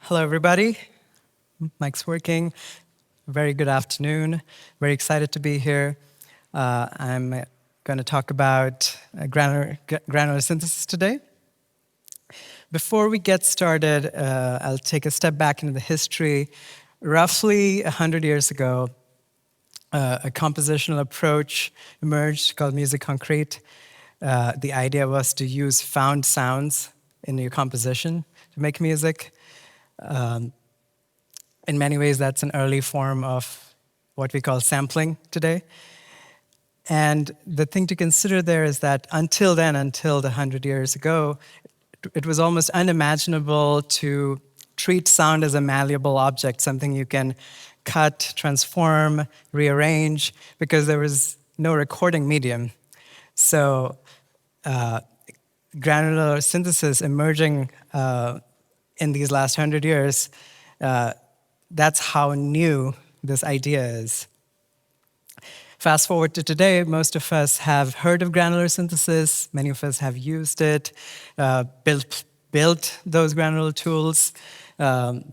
Hello, everybody. Mic's working. Very good afternoon. Very excited to be here. I'm going to talk about granular synthesis today. Before we get started, I'll take a step back into the history. Roughly 100 years ago, a compositional approach emerged called musique concrète. The idea was to use found sounds in your composition to make music. In many ways, that's an early form of what we call sampling today. And the thing to consider there is that until then, until the 100 years ago, it was almost unimaginable to treat sound as a malleable object, something you can cut, transform, rearrange, because there was no recording medium. So granular synthesis emerging in these last 100 years, that's how new this idea is. Fast forward to today, most of us have heard of granular synthesis. Many of us have used it, built those granular tools. And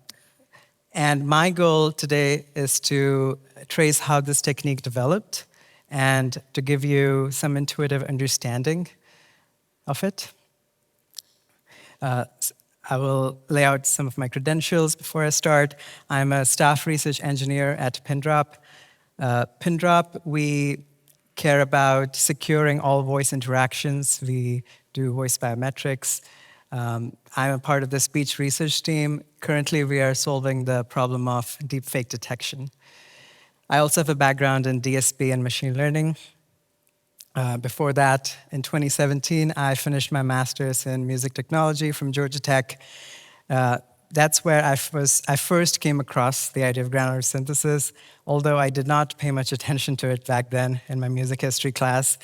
my goal today is to trace how this technique developed and to give you some intuitive understanding of it. I will lay out some of my credentials before I start. I'm a staff research engineer at Pindrop. Pindrop, we care about securing all voice interactions. We do voice-biometrics. I'm a part of the speech research team. Currently, we are solving the problem of deepfake detection. I also have a background in DSP and machine learning. Before that, in 2017, I finished my master's in music technology from Georgia Tech. That's where I first came across the idea of granular synthesis, although I did not pay much attention to it back then in my music history class,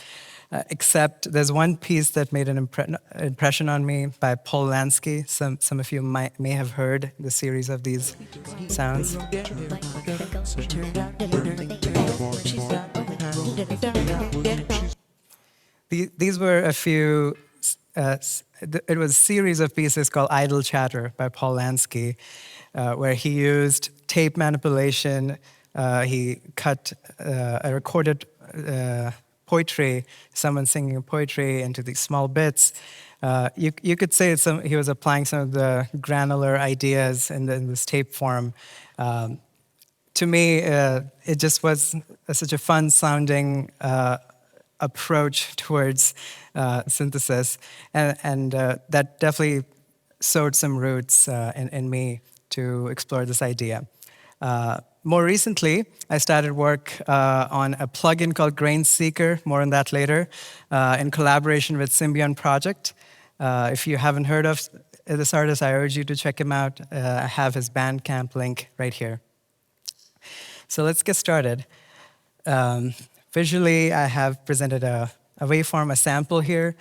except there's one piece that made an impression on me by Paul Lansky. Some of you may have heard the series of these sounds. These were a few, it was a series of pieces called Idle Chatter by Paul Lansky, where he used tape manipulation. He cut a recorded poetry, someone singing poetry into these small bits. You could say he was applying some of the granular ideas in this tape form. To me, it just was such a fun-sounding approach towards synthesis, and that definitely sowed some roots in me to explore this idea. More recently, I started work on a plugin called Grain Seeker, more on that later, in collaboration with Symbion Project. If you haven't heard of this artist, I urge you to check him out. I have his Bandcamp link right here. So let's get started. Visually, I have presented a waveform, a sample here.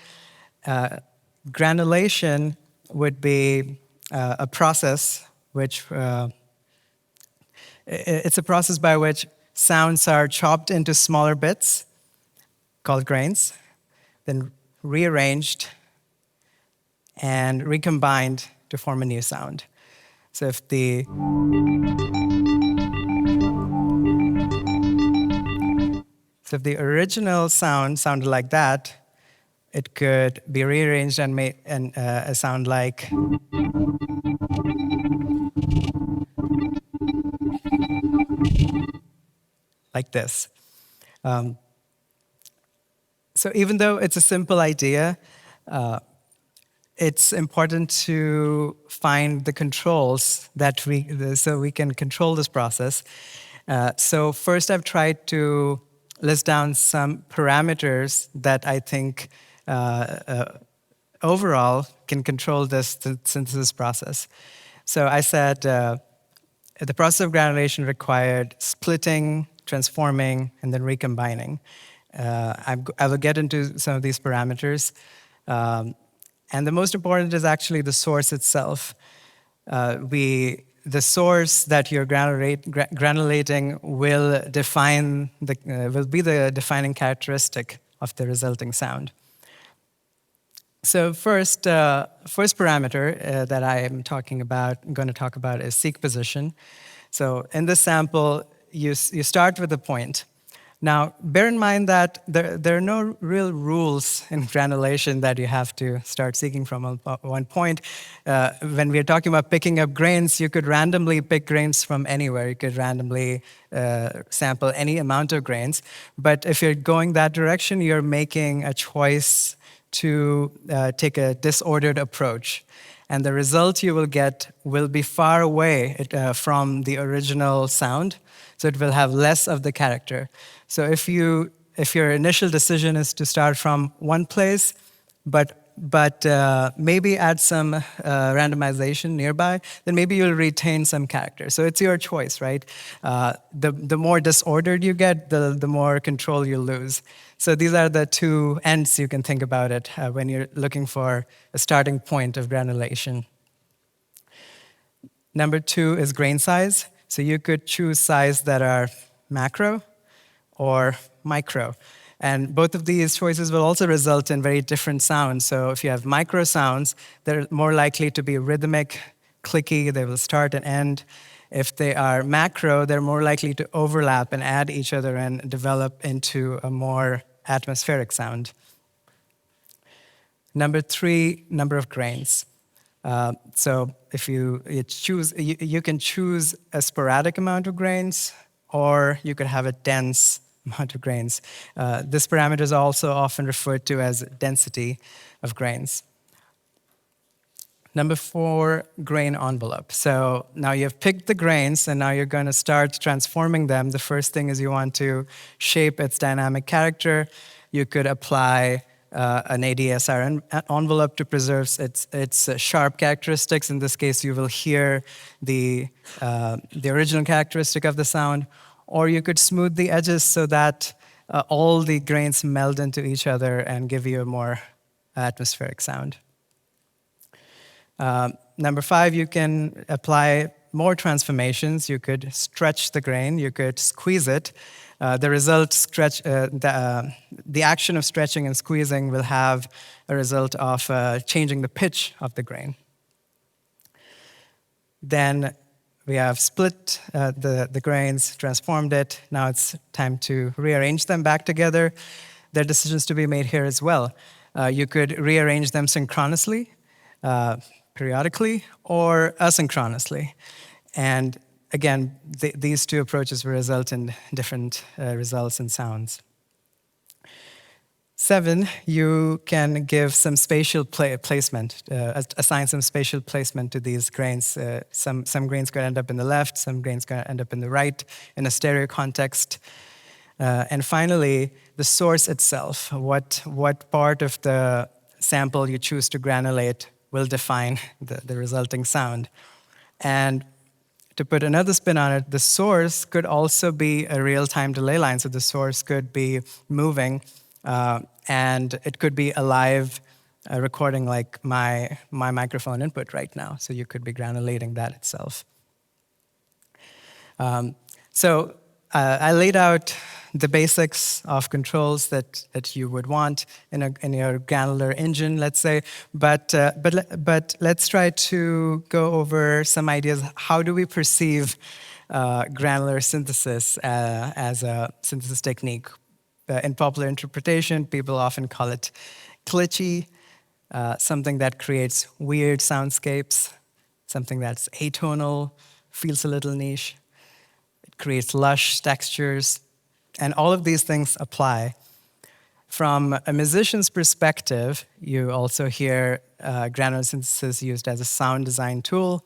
Granulation would be a process which, it's a process by which sounds are chopped into smaller bits called grains, then rearranged and recombined to form a new sound. So if the original sound sounded like that, it could be rearranged and made a sound like this. So even though it's a simple idea, it's important to find the controls so we can control this process. So first I've tried to list down some parameters that I think overall can control this synthesis process. So I said the process of granulation required splitting, transforming, and then recombining. I will get into some of these parameters. And the most important is actually the source itself. The source that you're granulating will be the defining characteristic of the resulting sound. So first parameter that I am going to talk about is seek position. So in this sample, you start with a point. Now, bear in mind that there are no real rules in granulation that you have to start seeking from one point. When we're talking about picking up grains, you could randomly pick grains from anywhere. You could randomly sample any amount of grains. But if you're going that direction, you're making a choice to take a disordered approach. And the result you will get will be far away from the original sound, so it will have less of the character. So if your initial decision is to start from one place, but maybe add some randomization nearby, then maybe you'll retain some character. So it's your choice, right? The more disordered you get, the more control you lose. So these are the two ends you can think about it when you're looking for a starting point of granulation. Number 2 is grain size. So you could choose size that are macro or micro. And both of these choices will also result in very different sounds. So if you have micro sounds, they're more likely to be rhythmic, clicky, they will start and end. If they are macro, they're more likely to overlap and add each other and develop into a more atmospheric sound. Number 3, number of grains. So if you can choose a sporadic amount of grains, or you could have a dense amount of grains. This parameter is also often referred to as density of grains. Number 4, grain envelope. So now you've picked the grains, and now you're going to start transforming them. The first thing is you want to shape its dynamic character. You could apply an ADSR envelope to preserve its sharp characteristics. In this case, you will hear the original characteristic of the sound. Or you could smooth the edges so that all the grains meld into each other and give you a more atmospheric sound. Number 5, you can apply more transformations. You could stretch the grain. You could squeeze it. The result, the action of stretching and squeezing will have a result of changing the pitch of the grain. Then we have split the grains, transformed it. Now it's time to rearrange them back together. There are decisions to be made here as well. You could rearrange them synchronously, periodically, or asynchronously. And again, these two approaches will result in different results and sounds. 7, you can give some spatial placement, assign some spatial placement to these grains. Some grains could end up in the left, some grains could end up in the right, in a stereo context. And finally, the source itself, what part of the sample you choose to granulate will define the resulting sound. And to put another spin on it, the source could also be a real-time delay line. So the source could be moving, and it could be a live recording like my microphone input right now. So you could be granulating that itself. So I laid out the basics of controls that you would want in your granular engine, let's say. But let's try to go over some ideas. How do we perceive granular synthesis as a synthesis technique? In popular interpretation, people often call it glitchy, something that creates weird soundscapes, something that's atonal, feels a little niche. It creates lush textures. And all of these things apply. From a musician's perspective, you also hear granular synthesis used as a sound design tool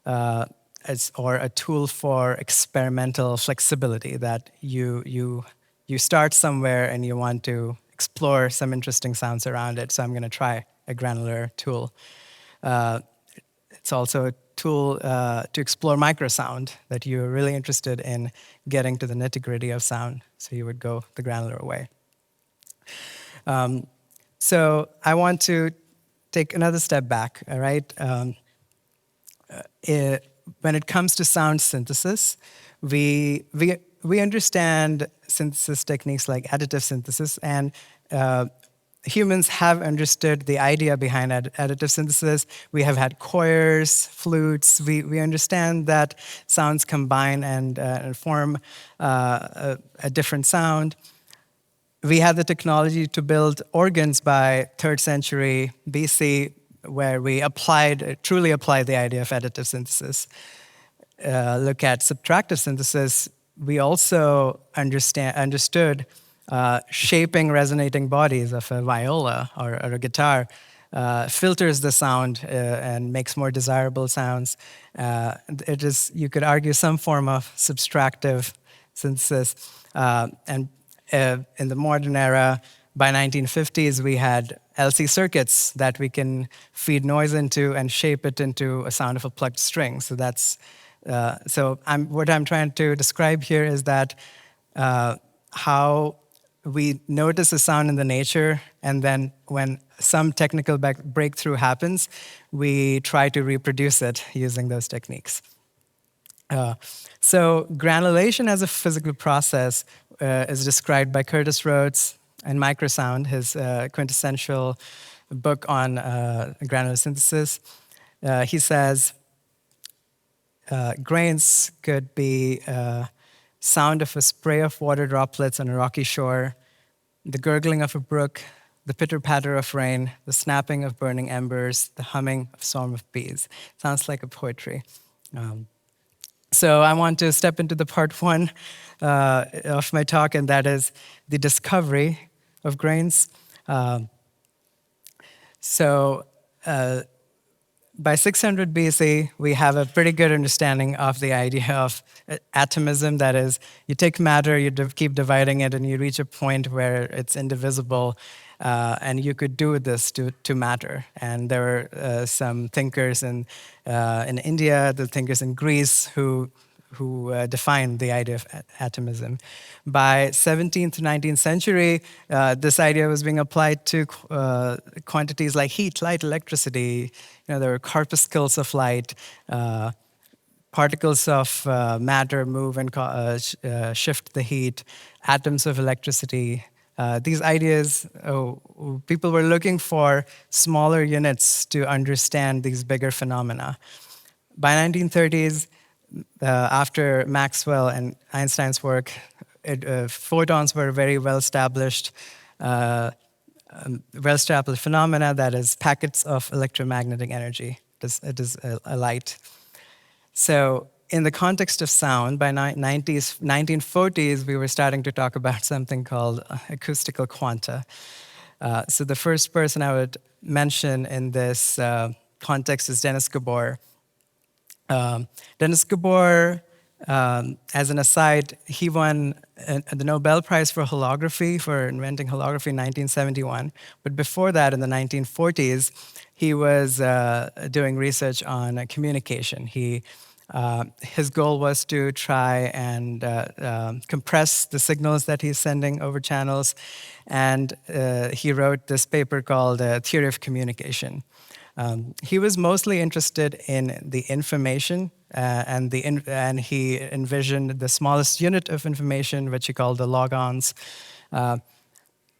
or a tool for experimental flexibility, that you start somewhere and you want to explore some interesting sounds around it, so I'm going to try a granular tool. It's also a tool to explore microsound, that you're really interested in getting to the nitty-gritty of sound, so you would go the granular way. So I want to take another step back, all right? When it comes to sound synthesis, we understand synthesis techniques like additive synthesis, and humans have understood the idea behind additive synthesis. We have had choirs, flutes. We understand that sounds combine and form a different sound. We had the technology to build organs by 3rd century BC, where we truly applied the idea of additive synthesis. Look at subtractive synthesis, we also understood shaping resonating bodies of a viola or a guitar, filters the sound and makes more desirable sounds. It is, you could argue, some form of subtractive synthesis. And in the modern era, by 1950s, we had LC circuits that we can feed noise into and shape it into a sound of a plucked string. So that's what I'm trying to describe here is that how we notice a sound in the nature, and then when some technical breakthrough happens, we try to reproduce it using those techniques. So granulation as a physical process is described by Curtis Rhodes in Microsound, his quintessential book on granular synthesis. He says, grains could be sound of a spray of water droplets on a rocky shore, the gurgling of a brook, the pitter-patter of rain, the snapping of burning embers, the humming of a swarm of bees. Sounds like a poetry. So I want to step into the part one of my talk, and that is the discovery of grains. By 600 BC, we have a pretty good understanding of the idea of atomism. That is, you take matter, you keep dividing it, and you reach a point where it's indivisible. And you could do this to matter. And there were some thinkers in India, the thinkers in Greece, who defined the idea of atomism. By 17th to 19th century, this idea was being applied to quantities like heat, light, electricity. There were corpuscles of light, particles of matter move and shift the heat, atoms of electricity. These ideas, people were looking for smaller units to understand these bigger phenomena. By 1930s, after Maxwell and Einstein's work, photons were very well-established phenomena, that is, packets of electromagnetic energy. It is a light. So in the context of sound, by 1940s, we were starting to talk about something called acoustical quanta. So the first person I would mention in this context is Denis Gabor. Denis Gabor, as an aside, he won the Nobel Prize for holography, for inventing holography in 1971. But before that, in the 1940s, he was doing research on communication. His goal was to try and compress the signals that he's sending over channels. And he wrote this paper called Theory of Communication. He was mostly interested in the information, and he envisioned the smallest unit of information, which he called the logons.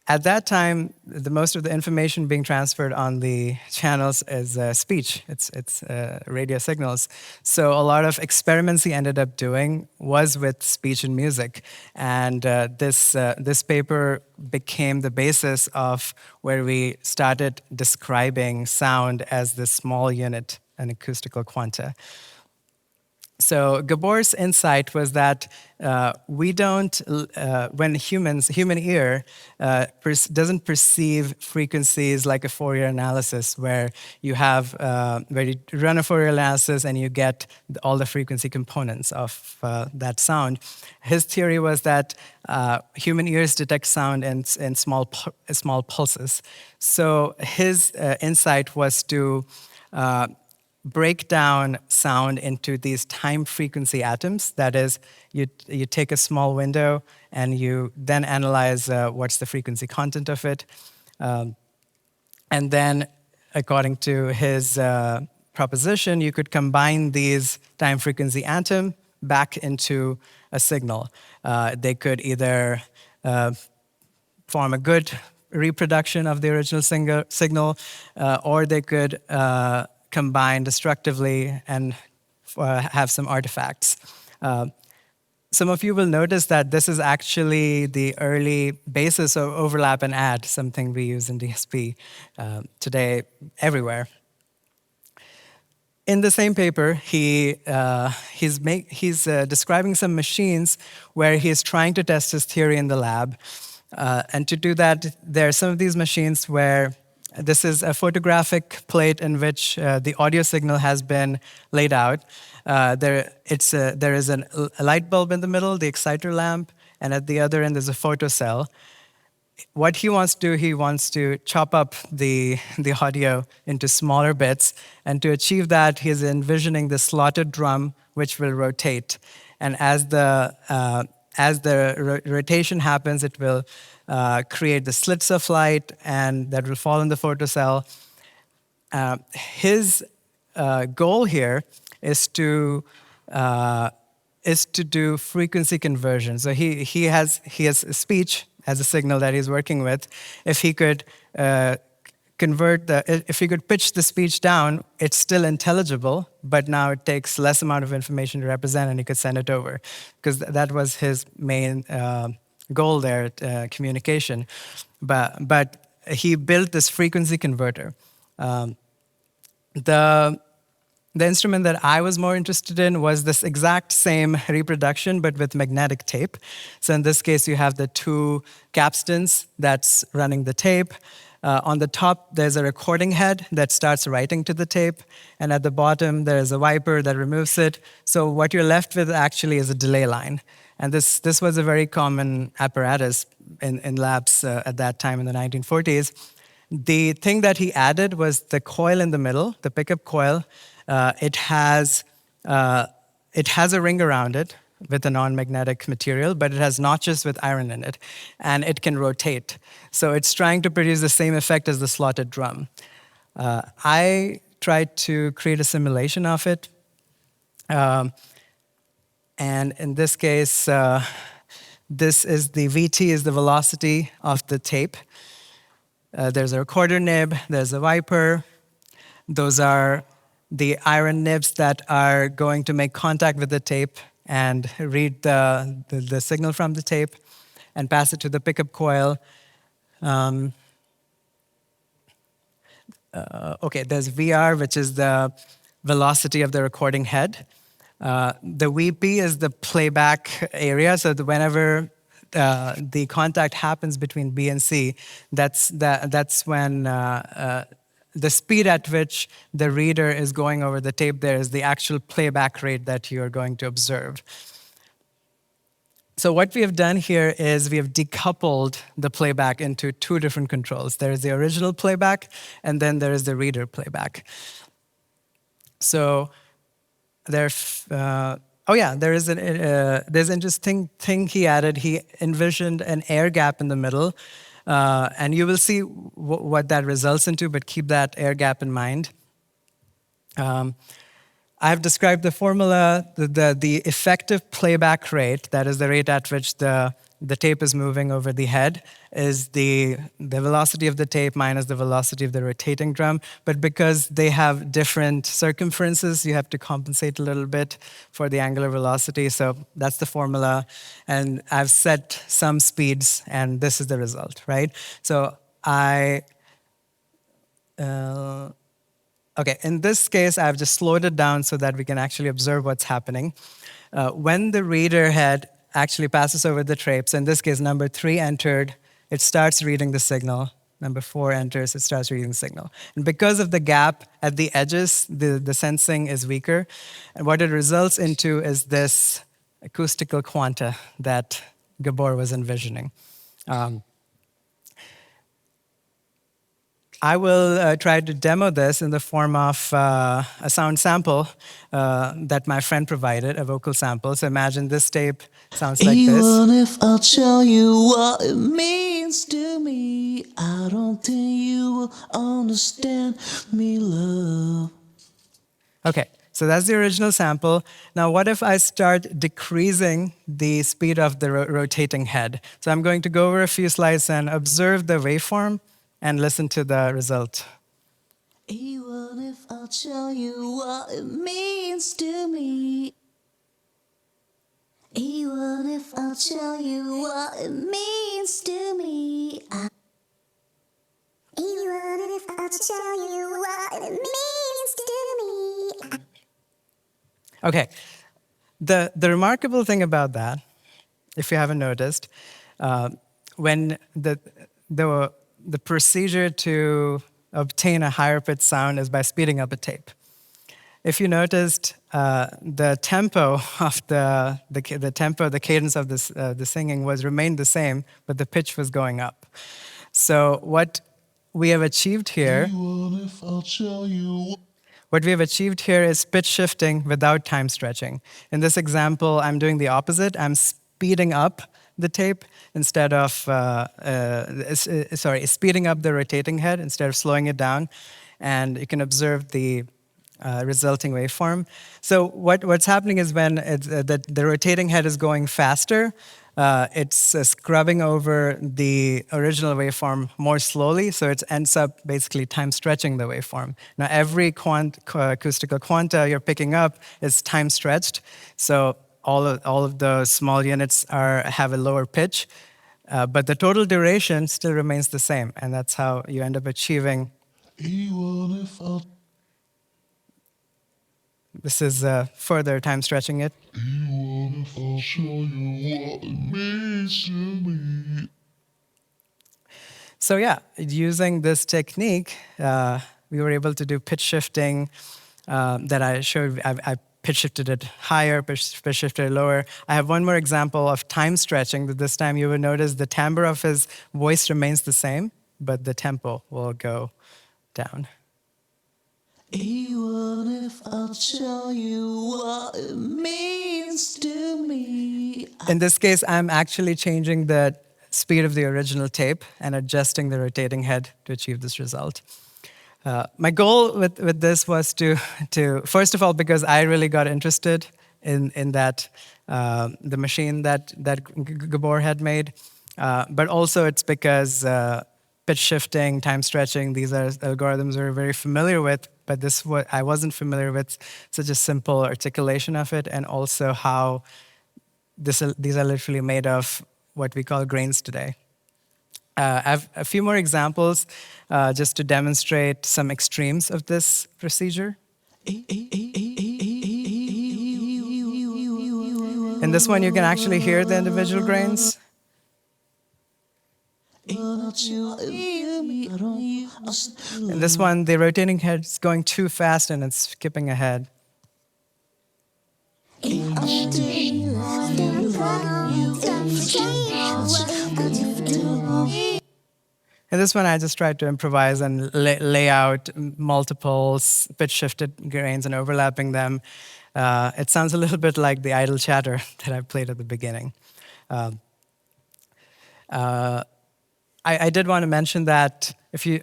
At that time, the most of the information being transferred on the channels is speech. It's radio signals. So a lot of experiments he ended up doing was with speech and music. And this paper became the basis of where we started describing sound as this small unit, an acoustical quanta. So Gabor's insight was that we don't, when human ear doesn't perceive frequencies like a Fourier analysis, where you run a Fourier analysis and you get all the frequency components of that sound. His theory was that human ears detect sound in small pulses. So his insight was to break down sound into these time frequency atoms. That is, you take a small window and you then analyze what's the frequency content of it. And then, according to his proposition, you could combine these time frequency atom back into a signal. They could either form a good reproduction of the original signal, or they could combine destructively and have some artifacts. Some of you will notice that this is actually the early basis of overlap and add, something we use in DSP today everywhere. In the same paper, he's describing some machines where he's trying to test his theory in the lab. And to do that, there are some of these machines where this is a photographic plate in which the audio signal has been laid out. There is a light bulb in the middle, the exciter lamp, and at the other end there's a photocell. What he wants to do, he wants to chop up the audio into smaller bits, and to achieve that, he's envisioning the slotted drum which will rotate. And as the rotation happens, it will create the slits of light, and that will fall in the photocell. His goal here is to do frequency conversion. So he has speech as a signal that he's working with. If he could if he could pitch the speech down, it's still intelligible, but now it takes less amount of information to represent, and he could send it over, because that was his main goal there, communication. But he built this frequency converter. The instrument that I was more interested in was this exact same reproduction, but with magnetic tape. So in this case, you have the two capstans that's running the tape. On the top, there's a recording head that starts writing to the tape. And at the bottom, there's a wiper that removes it. So what you're left with actually is a delay line. And this was a very common apparatus in labs at that time in the 1940s. The thing that he added was the coil in the middle, the pickup coil. It has a ring around it with a non-magnetic material, but it has notches with iron in it, and it can rotate. So it's trying to produce the same effect as the slotted drum. I tried to create a simulation of it, and in this case, this is the VT is the velocity of the tape. There's a recorder nib, there's a wiper. Those are the iron nibs that are going to make contact with the tape and read the signal from the tape and pass it to the pickup coil. Okay, there's VR, which is the velocity of the recording head. The VP is the playback area, so that whenever the contact happens between B and C, that's when the speed at which the reader is going over the tape there is the actual playback rate that you're going to observe. So what we have done here is we have decoupled the playback into two different controls. There is the original playback, and then there is the reader playback. So there's there's an interesting thing he added. He envisioned an air gap in the middle. And you will see what that results into, but keep that air gap in mind. I've described the formula, the effective playback rate, that is the rate at which the tape is moving over the head, is the velocity of the tape minus the velocity of the rotating drum. But because they have different circumferences, you have to compensate a little bit for the angular velocity. So that's the formula. And I've set some speeds, and this is the result, right? So okay, in this case, I've just slowed it down so that we can actually observe what's happening. When the reader head actually passes over the tape, so in this case, number 3 entered, it starts reading the signal. Number 4 enters, it starts reading the signal. And because of the gap at the edges, the sensing is weaker. And what it results into is this acoustical quanta that Gabor was envisioning. I will try to demo this in the form of a sound sample that my friend provided, a vocal sample. So imagine this tape sounds like this. Even if I tell you what it means to me, I don't think you will understand me, love. Okay, So that's the original sample. Now, what if I start decreasing the speed of the rotating head? So I'm going to go over a few slides and observe the waveform and listen to the result. Even if I'll tell you what it means to me. Even if I'll tell you what it means to me. Even if I'll tell you what it means to me. Okay, the remarkable thing about that, if you haven't noticed, when the procedure to obtain a higher pitch sound is by speeding up a tape. If you noticed, the tempo of the cadence of the singing remained the same, but the pitch was going up. So what we have achieved here is pitch shifting without time stretching. In this example, I'm doing the opposite. I'm speeding up the tape instead of, speeding up the rotating head instead of slowing it down. And you can observe the resulting waveform. So what's happening is when the rotating head is going faster, it's scrubbing over the original waveform more slowly, so it ends up basically time stretching the waveform. Now, every acoustical quanta you're picking up is time stretched, so all of the small units have a lower pitch, but the total duration still remains the same, and that's how you end up achieving. This is further time stretching it. Even if I'll show you what it means to me. So yeah, using this technique, we were able to do pitch shifting that I showed. I pitch shifted it higher, pitch shifted it lower. I have one more example of time stretching. That this time you will notice the timbre of his voice remains the same, but the tempo will go down. Even if I'll tell you what it means to me. In this case, I'm actually changing the speed of the original tape and adjusting the rotating head to achieve this result. My goal with this was to first of all, because I really got interested in that the machine that Gabor had made, but also it's because pitch shifting, time stretching, these are algorithms we're very familiar with, but I wasn't familiar with such a simple articulation of it, and also how these are literally made of what we call grains today. I have a few more examples just to demonstrate some extremes of this procedure. In this one, you can actually hear the individual grains. In this one, the rotating head is going too fast and it's skipping ahead. In this one, I just tried to improvise and lay out multiple pitch-shifted grains and overlapping them. It sounds a little bit like the idle chatter that I played at the beginning. I did want to mention that if you're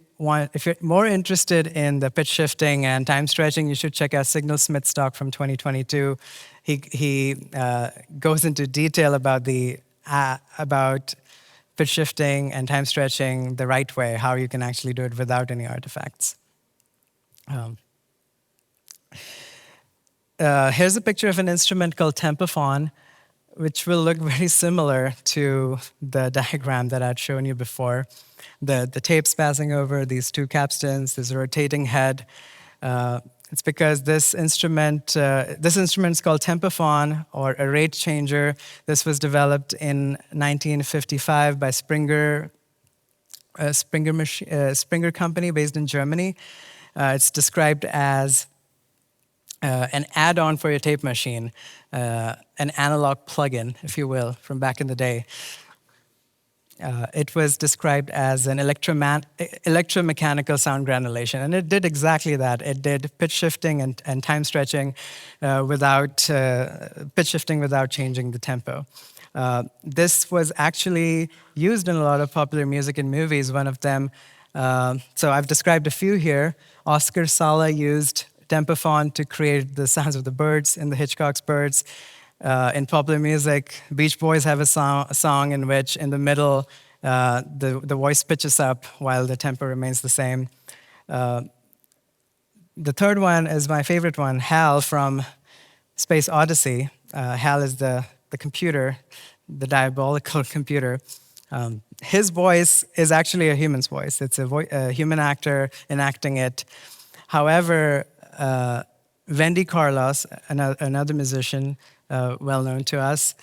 more interested in the pitch shifting and time stretching, you should check out Signal Smith's talk from 2022. He goes into detail about about pitch shifting and time stretching the right way, how you can actually do it without any artifacts. Here's a picture of an instrument called Tempophon, which will look very similar to the diagram that I'd shown you before. The tape's passing over these two capstans, there's a rotating head. It's because this instrument's called Tempophon, or a rate changer. This was developed in 1955 by Springer Company based in Germany. It's described as an add-on for your tape machine, an analog plug-in, if you will, from back in the day. It was described as an electromechanical sound granulation, and it did exactly that. It did pitch shifting and time stretching without changing the tempo. This was actually used in a lot of popular music and movies. One of them, so I've described a few here. Oscar Sala used tempophone to create the sounds of the birds in the Hitchcock's Birds. In popular music, Beach Boys have a song in which, in the middle, the voice pitches up while the tempo remains the same. The third one is my favorite one, Hal from Space Odyssey. Hal is the computer, the diabolical computer. His voice is actually a human's voice. It's a human actor enacting it. However, Wendy Carlos, another musician well known to us,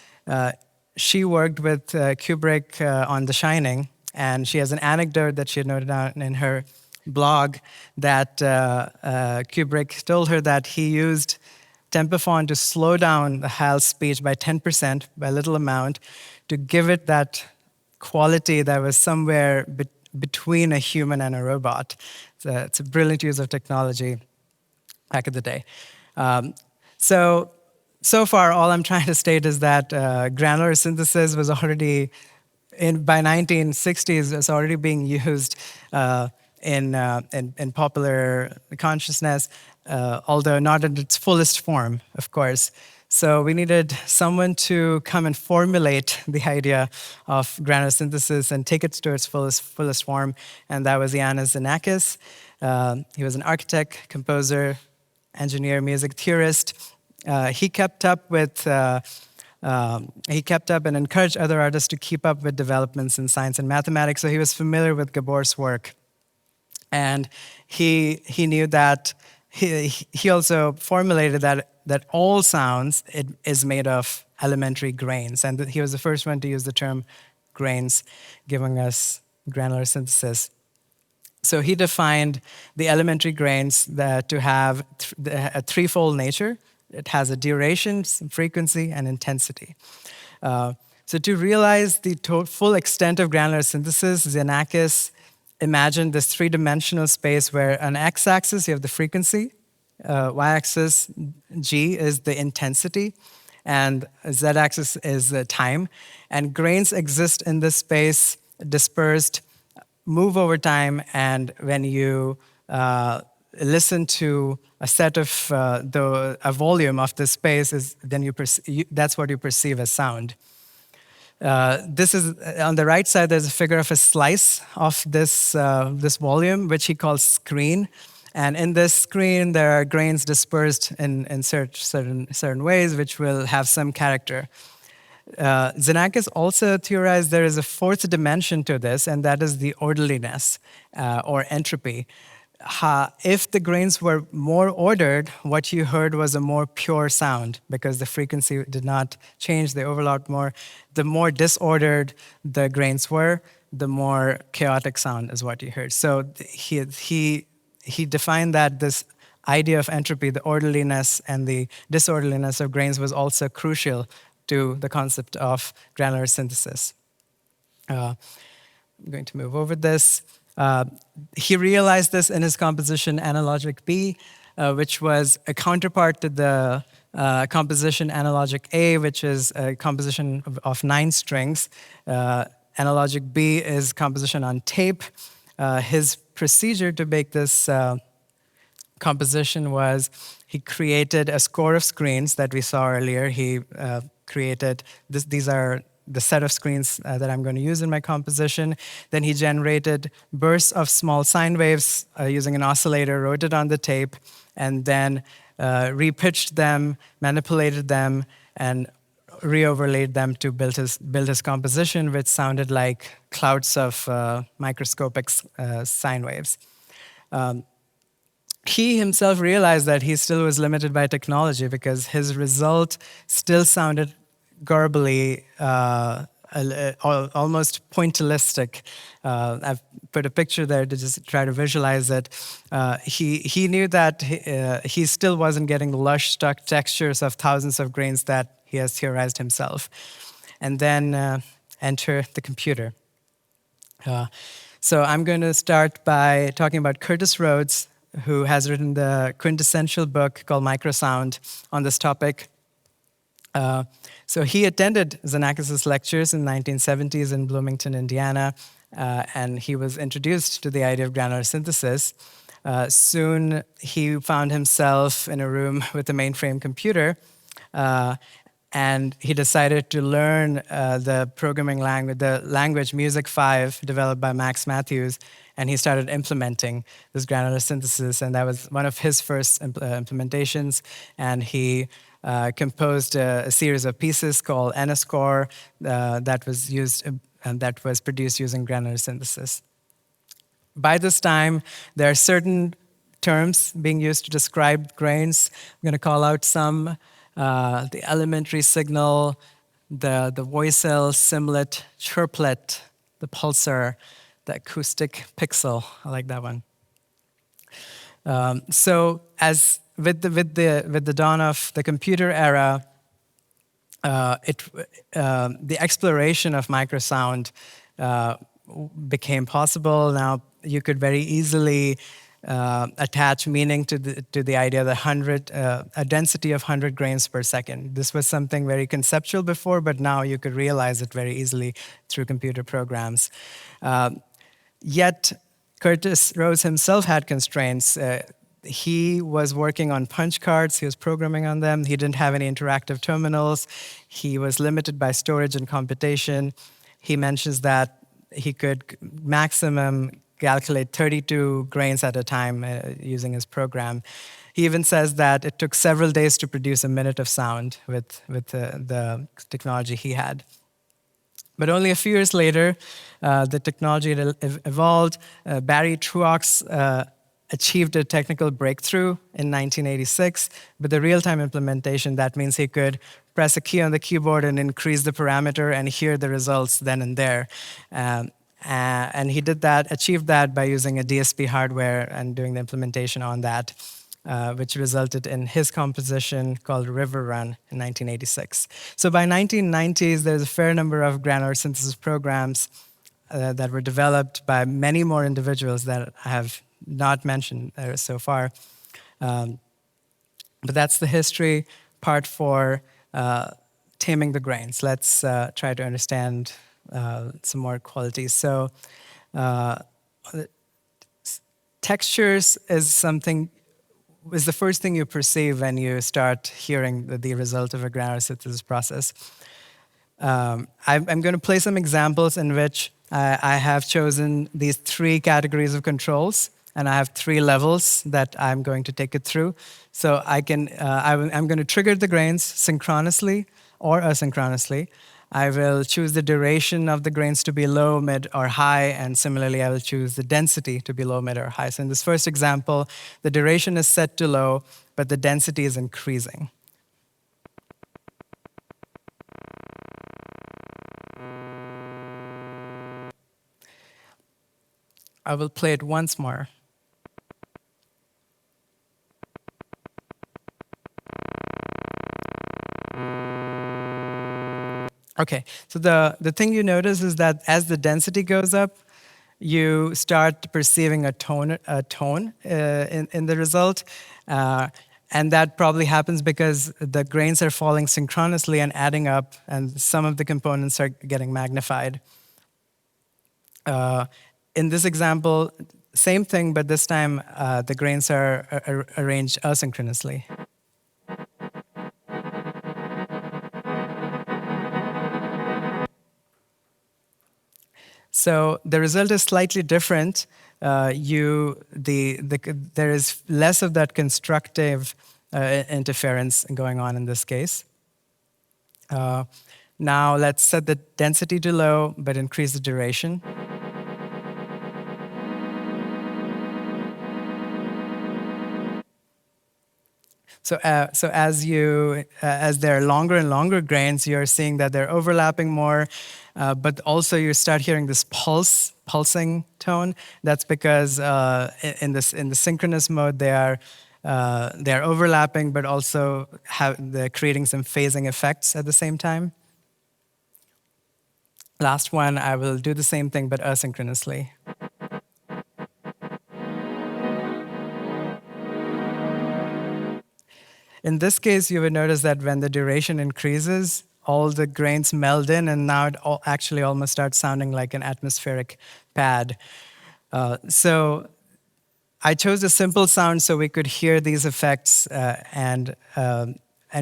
she worked with Kubrick on The Shining, and she has an anecdote that she had noted down in her blog that Kubrick told her that he used tempophone to slow down Hal's speech by 10%, by a little amount, to give it that quality that was somewhere between a human and a robot. It's a brilliant use of technology back in the day. So far, all I'm trying to state is that granular synthesis was already, by 1960s, was already being used in popular consciousness, although not in its fullest form, of course. So we needed someone to come and formulate the idea of granular synthesis and take it to its fullest form, and that was Iannis Xenakis. He was an architect, composer, engineer, music theorist. He kept up and encouraged other artists to keep up with developments in science and mathematics, so he was familiar with Gabor's work. And he knew that, he also formulated that all sounds is made of elementary grains, and that he was the first one to use the term grains, giving us granular synthesis. So he defined the elementary grains to have a threefold nature. It has a duration, frequency, and intensity. So to realize the full extent of granular synthesis, Xenakis imagined this three-dimensional space where on x-axis you have the frequency, y-axis G is the intensity, and z-axis is the time. And grains exist in this space, dispersed, move over time, and when you listen to a set of a volume of the space, then that's what you perceive as sound. This is on the right side. There's a figure of a slice of this volume, which he calls screen. And in this screen, there are grains dispersed in certain ways, which will have some character. Xenakis also theorized there is a fourth dimension to this, and that is the orderliness or entropy. If the grains were more ordered, what you heard was a more pure sound because the frequency did not change, they overlapped more. The more disordered the grains were, the more chaotic sound is what you heard. So he defined that this idea of entropy, the orderliness and the disorderliness of grains, was also crucial to the concept of granular synthesis. I'm going to move over this. He realized this in his composition Analogic B, which was a counterpart to the composition Analogic A, which is a composition of 9 strings. Analogic B is composition on tape. His procedure to make this composition was he created a score of screens that we saw earlier. He created these are the set of screens that I'm going to use in my composition. Then he generated bursts of small sine waves using an oscillator, wrote it on the tape, and then repitched them, manipulated them, and re-overlaid them to build his composition, which sounded like clouds of microscopic sine waves. He himself realized that he still was limited by technology because his result still sounded garbly, almost pointillistic. I've put a picture there to just try to visualize it. He knew that he still wasn't getting the lush stuck textures of thousands of grains that he has theorized himself. And then enter the computer. So I'm going to start by talking about Curtis Rhodes, who has written the quintessential book called Microsound on this topic. So he attended Xenakis' lectures in the 1970s in Bloomington, Indiana, and he was introduced to the idea of granular synthesis. Soon he found himself in a room with a mainframe computer, uh, and he decided to learn the programming language, the language Music 5, developed by Max Matthews, and he started implementing this granular synthesis, and that was one of his first implementations, and he composed a series of pieces called N-score that was used and that was produced using granular synthesis. By this time, there are certain terms being used to describe grains. I'm going to call out some. The elementary signal, the voicel, simlet, chirplet, the pulsar, the acoustic pixel. I like that one. So as with the dawn of the computer era, the exploration of microsound became possible. Now you could very easily attach meaning to the idea that a density of 100 grains per second. This was something very conceptual before, but now you could realize it very easily through computer programs. Yet Curtis Rose himself had constraints. He was working on punch cards. He was programming on them. He didn't have any interactive terminals. He was limited by storage and computation. He mentions that he could maximum calculate 32 grains at a time using his program. He even says that it took several days to produce a minute of sound with the technology he had. But only a few years later, the technology had evolved. Barry Truax achieved a technical breakthrough in 1986. But the real-time implementation, that means he could press a key on the keyboard and increase the parameter and hear the results then and there. And he did that, achieved that by using a DSP hardware and doing the implementation on that, which resulted in his composition called River Run in 1986. So by 1990s, there's a fair number of granular synthesis programs that were developed by many more individuals that I have not mentioned so far. But that's the history. Part 4, taming the grains. Let's try to understand some more qualities. So textures is the first thing you perceive when you start hearing the result of a granular synthesis process. I'm going to play some examples in which I have chosen these 3 categories of controls, and I have 3 levels that I'm going to take it through. So I'm going to trigger the grains synchronously or asynchronously. I will choose the duration of the grains to be low, mid, or high, and similarly, I will choose the density to be low, mid, or high. So in this first example, the duration is set to low, but the density is increasing. I will play it once more. Okay, so the thing you notice is that as the density goes up, you start perceiving a tone in the result. And that probably happens because the grains are falling synchronously and adding up, and some of the components are getting magnified. In this example, same thing, but this time the grains are arranged asynchronously. So the result is slightly different. There is less of that constructive interference going on in this case. Now let's set the density to low, but increase the duration. So as there are longer and longer grains, you're seeing that they're overlapping more, but also you start hearing this pulsing tone. That's because in the synchronous mode they are overlapping, but also they're creating some phasing effects at the same time. Last one, I will do the same thing, but asynchronously. In this case, you would notice that when the duration increases, all the grains meld in, and now it actually almost starts sounding like an atmospheric pad. So I chose a simple sound so we could hear these effects, and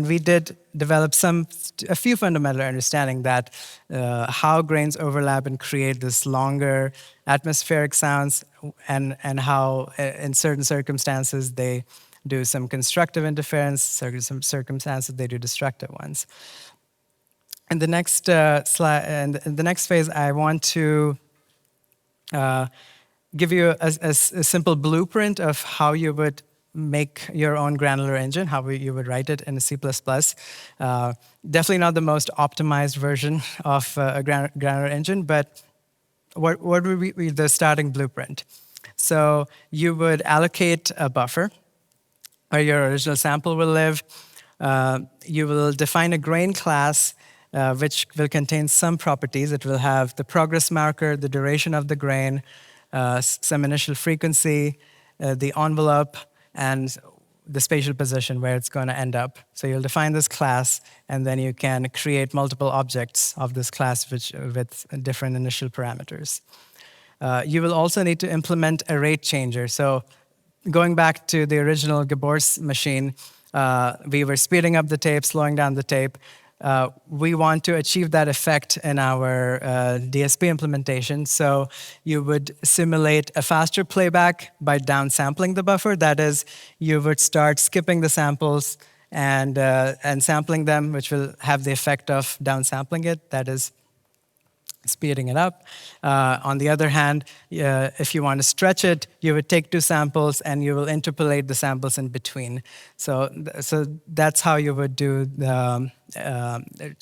we did develop a few fundamental understanding that how grains overlap and create this longer atmospheric sounds, and how in certain circumstances they do some constructive interference, some circumstances they do destructive ones. In the next slide, and in the next phase, I want to give you a simple blueprint of how you would make your own granular engine, how you would write it in C++. Definitely not the most optimized version of a granular engine, but what would be the starting blueprint? So you would allocate a buffer where your original sample will live. You will define a grain class which will contain some properties. It will have the progress marker, the duration of the grain, some initial frequency, the envelope, and the spatial position where it's going to end up. So you'll define this class, and then you can create multiple objects of this class with different initial parameters. You will also need to implement a rate changer. So going back to the original Gabor's machine, we were speeding up the tape, slowing down the tape. We want to achieve that effect in our DSP implementation. So you would simulate a faster playback by downsampling the buffer. That is, you would start skipping the samples and sampling them, which will have the effect of downsampling it. That is, speeding it up. On the other hand, if you want to stretch it, you would take two samples and you will interpolate the samples in between. So that's how you would do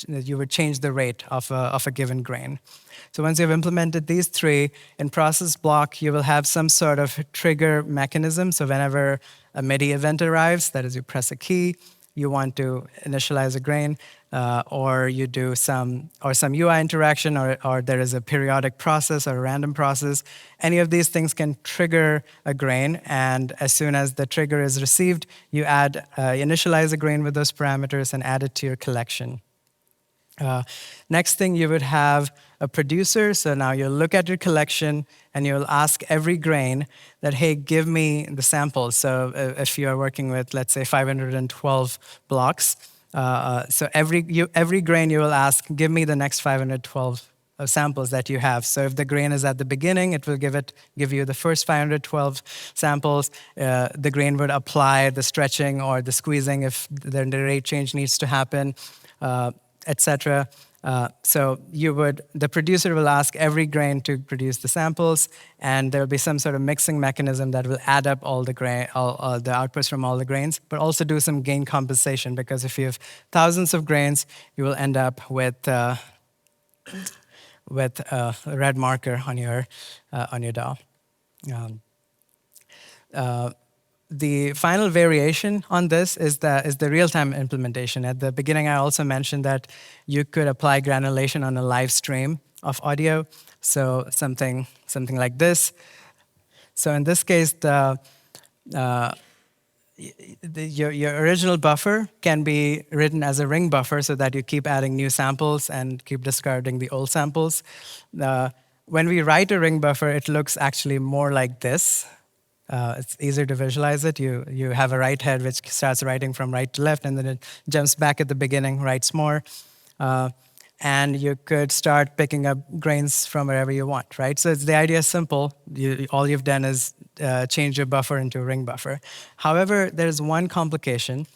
you would change the rate of a given grain. So once you've implemented these three, in process block, you will have some sort of trigger mechanism. So whenever a MIDI event arrives, that is, you press a key, you want to initialize a grain, or you do some UI interaction, or there is a periodic process or a random process. Any of these things can trigger a grain, and as soon as the trigger is received, you initialize a grain with those parameters and add it to your collection. Next thing, you would have a producer. So now you'll look at your collection and you'll ask every grain that, hey, give me the samples. So if you are working with, let's say, 512 blocks, so every grain you will ask, give me the next 512 samples that you have. So if the grain is at the beginning, it will give you the first 512 samples. The grain would apply the stretching or the squeezing if the rate change needs to happen, etc. So the producer will ask every grain to produce the samples, and there will be some sort of mixing mechanism that will add up all the outputs from all the grains, but also do some gain compensation, because if you have thousands of grains, you will end up with a red marker on your DAW. The final variation on this is the real-time implementation. At the beginning, I also mentioned that you could apply granulation on a live stream of audio, so something like this. So in this case, your original buffer can be written as a ring buffer so that you keep adding new samples and keep discarding the old samples. When we write a ring buffer, it looks actually more like this. It's easier to visualize it. You have a write head which starts writing from right to left, and then it jumps back at the beginning, writes more. And you could start picking up grains from wherever you want, right? So the idea is simple. All you've done is change your buffer into a ring buffer. However, there's one complication.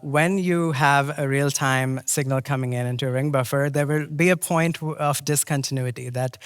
When you have a real-time signal coming into a ring buffer, there will be a point of discontinuity, that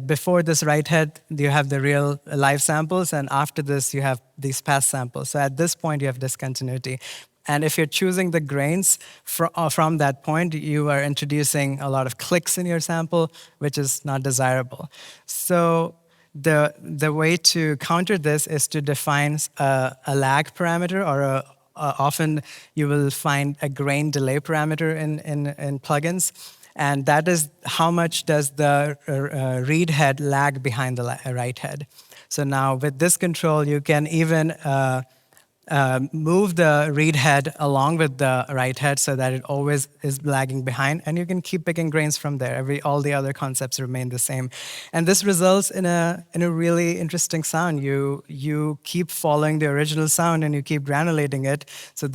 before this write head, you have the real live samples, and after this, you have these past samples. So at this point, you have discontinuity. And if you're choosing the grains from that point, you are introducing a lot of clicks in your sample, which is not desirable. So the way to counter this is to define a lag parameter, or often you will find a grain delay parameter in plugins, and that is how much does the read head lag behind the write head. So now with this control, you can even move the read head along with the write head so that it always is lagging behind, and you can keep picking grains from there. All the other concepts remain the same, and this results in a really interesting sound. You keep following the original sound and you keep granulating it, so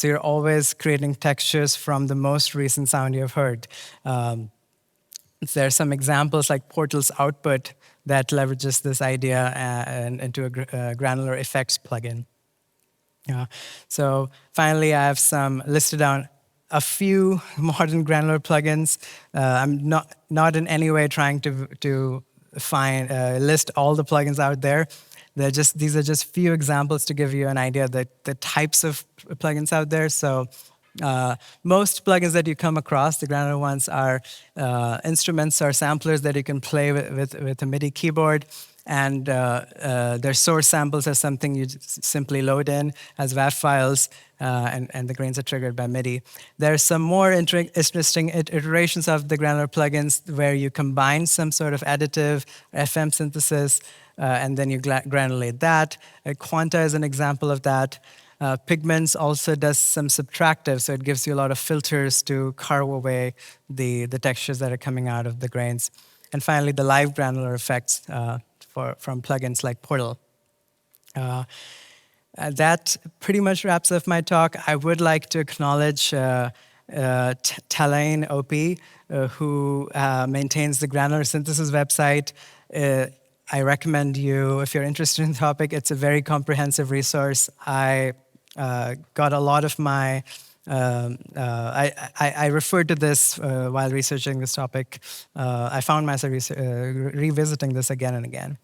you're always creating textures from the most recent sound you've heard. There are some examples like Portal's output that leverages this idea into a granular effects plugin. So finally, I have listed down a few modern granular plugins. I'm not in any way trying to list all the plugins out there. These are just few examples to give you an idea of the types of plugins out there. So most plugins that you come across, the granular ones, are instruments or samplers that you can play with a MIDI keyboard. And their source samples are something you simply load in as WAV files, and the grains are triggered by MIDI. There are some more interesting iterations of the granular plugins where you combine some sort of additive FM synthesis, and then you granulate that. Quanta is an example of that. Pigments also does some subtractive, so it gives you a lot of filters to carve away the textures that are coming out of the grains. And finally, the live granular effects from plugins like Portal. That pretty much wraps up my talk. I would like to acknowledge Talaine OP, who maintains the Granular Synthesis website. I recommend you, if you're interested in the topic, it's a very comprehensive resource. I got a lot of my, I referred to this while researching this topic. I found myself revisiting this again and again.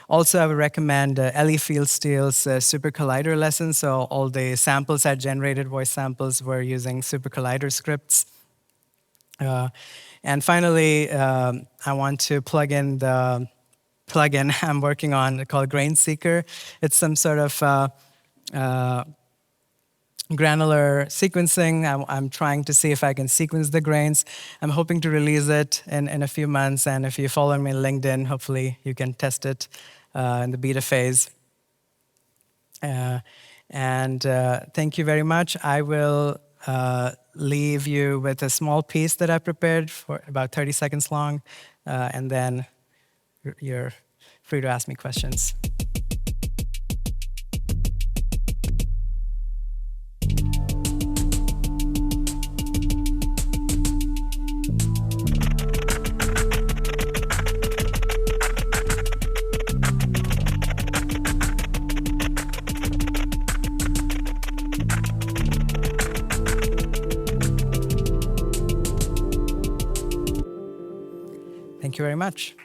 Also, I would recommend Ellie Fieldsteel's Super Collider lesson. So all the samples I generated, voice samples, were using Super Collider scripts. And finally, I want to plug in the plugin I'm working on called Grain Seeker. It's some sort of granular sequencing. I'm trying to see if I can sequence the grains. I'm hoping to release it in a few months, and if you follow me on LinkedIn, hopefully you can test it in the beta phase. Thank you very much. I will leave you with a small piece that I prepared for about 30 seconds long, and then you're free to ask me questions. Thank you very much.